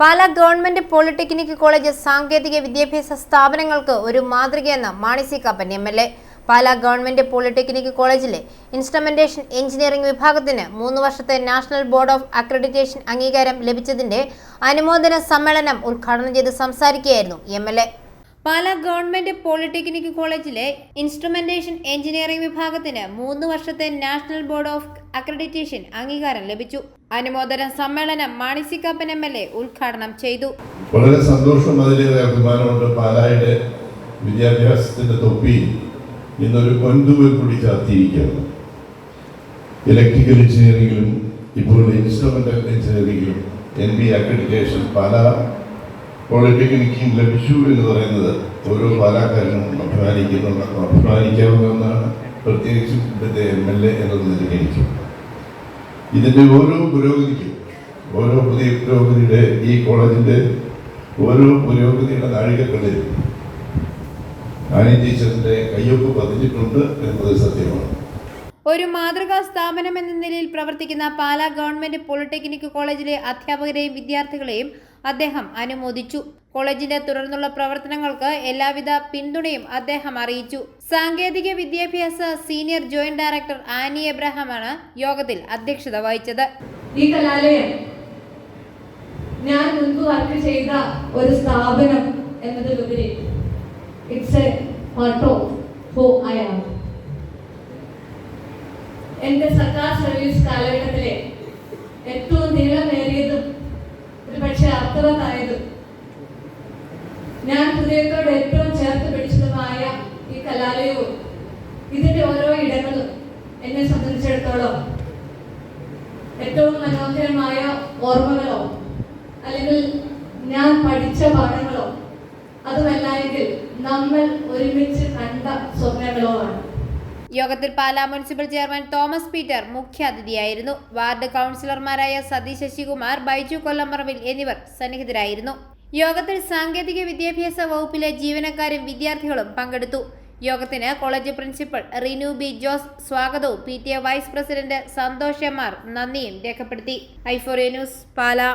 Pala government polytechnic college സാങ്കേതിക വിദ്യാഭ്യാസ സ്ഥാപനങ്ങൾക്ക് ഒരു മാതൃകയെന്ന Mani C Kappan MLA. Pala government polytechnic കോളേജിലെ ഇൻസ്ട്രുമെന്റേഷൻ എഞ്ചിനീയറിംഗ് വിഭാഗത്തിന് 3 വർഷത്തെ നാഷണൽ ബോർഡ് ഓഫ് അക്രഡിറ്റേഷൻ അംഗീകാരം ലഭിച്ചതിന്റെ അനുമോദന സമ്മേളനം ഉദ്ഘാടനം ചെയ്ത് സംസാരിക്കുകയായിരുന്നു എം.എൽ.എ. പാലാ ഗവൺമെന്റ് പോളിടെക്നിക് കോളേജിലെ ഇൻസ്ട്രുമെന്റേഷൻ എഞ്ചിനീയറിംഗ് വിഭാഗത്തിന് 3 വർഷത്തെ നാഷണൽ ബോർഡ് ഓഫ് അക്രഡിറ്റേഷൻ അംഗീകാരം ലഭിച്ചു. അനുമോദന സമ്മേളനം മാണി സി കാപ്പൻ എം.എൽ.എ. ഉദ്ഘാടനം ചെയ്തു. വളരെ സന്തോഷം, അതിലേറെ അഭിമാനമുണ്ട്. പാലായുടെ വിദ്യാഭ്യാസത്തിന്റെ തൊപ്പി ഇന്നൊരു പൊൻതൂവൽ കൂടി ചാർത്തിയിരിക്കുകയാണ്. ഇലക്ട്രിക്കൽ എഞ്ചിനീയറിംഗിലും ഇപ്പോൾ ഇൻസ്ട്രുമെന്റൽ എഞ്ചിനീയറിംഗിലും NB അക്രഡിറ്റേഷൻ പാലാ പോളിടെക്നിക്കും ലഭിച്ചു എന്ന് പറയുന്നത് ഓരോ പാലാക്കാരനും അഭിമാനിക്കാവുന്ന ഒന്നാണ്. പ്രത്യേകിച്ചും ഇവിടുത്തെ MLA എന്ന നിലയ്ക്ക് ഇതിൻ്റെ ഓരോ പുരോഗതിക്കും, ഓരോ പുതിയ പുരോഗതിയുടെ ഈ കോളേജിൻ്റെ ഓരോ പുരോഗതിയുടെ നാഴികകളിൽ ആനി ടീച്ചറിൻ്റെ കയ്യൊപ്പ് പതിഞ്ഞിട്ടുണ്ട് എന്നത് സത്യമാണ്. ഒരു മാതൃകാ സ്ഥാപനം എന്ന നിലയിൽ പ്രവർത്തിക്കുന്ന പാലാ ഗവൺമെന്റ് പോളിടെക്നിക് കോളേജിലെ അധ്യാപകരെയും വിദ്യാർത്ഥികളെയും അദ്ദേഹം അനുമോദിച്ചു. കോളേജിന്റെ തുടർന്നുള്ള പ്രവർത്തനങ്ങൾക്ക് എല്ലാവിധ പിന്തുണയും അദ്ദേഹം അറിയിച്ചു. സാങ്കേതിക വിദ്യാഭ്യാസ സീനിയർ ജോയിന്റ് ഡയറക്ടർ ആനി എബ്രഹാമാണ് യോഗത്തിൽ അധ്യക്ഷത വഹിച്ചത്. ഈ കലാലയം ഞാൻ മുൻപ് വർക്ക് ചെയ്ത ഒരു സ്ഥാപനം എന്നതിലുപരി it's a part of who I am. എന്റെ സർക്കാർ സർവീസ് കാലഘട്ടത്തിലെ ഏറ്റവും നീളമേറിയതും ഒരു പക്ഷേ അർത്ഥവത്തായതും ഞാൻ ഹൃദയത്തോട് ഏറ്റവും ചേർത്ത് പിടിച്ചതുമായ ഈ കലാലയവും ഇതിന്റെ ഓരോ ഇടങ്ങളും എന്നെ സംബന്ധിച്ചിടത്തോളം ഏറ്റവും മനോഹരമായ ഓർമ്മകളോ അല്ലെങ്കിൽ ഞാൻ പഠിച്ച പാഠങ്ങളോ അതുമല്ല എങ്കിൽ നമ്മൾ ഒരുമിച്ച് കണ്ട സ്വപ്നങ്ങളോ ആണ്. യോഗത്തിൽ Pala municipal chairman Thomas Peter മുഖ്യാതിഥിയായിരുന്നു. വാർഡ് കൗൺസിലർമാരായ സതീഷ് ശശികുമാർ, ബൈജു കൊല്ലംപറമ്പിൽ എന്നിവർ സന്നിഹിതരായിരുന്നു. യോഗത്തിൽ സാങ്കേതിക വിദ്യാഭ്യാസ വകുപ്പിലെ ജീവനക്കാരും വിദ്യാർത്ഥികളും പങ്കെടുത്തു. യോഗത്തിന് college principal Rinu B Jose സ്വാഗതവും PTA vice president Santhosh M R നന്ദിയും രേഖപ്പെടുത്തി. i4A news, Pala.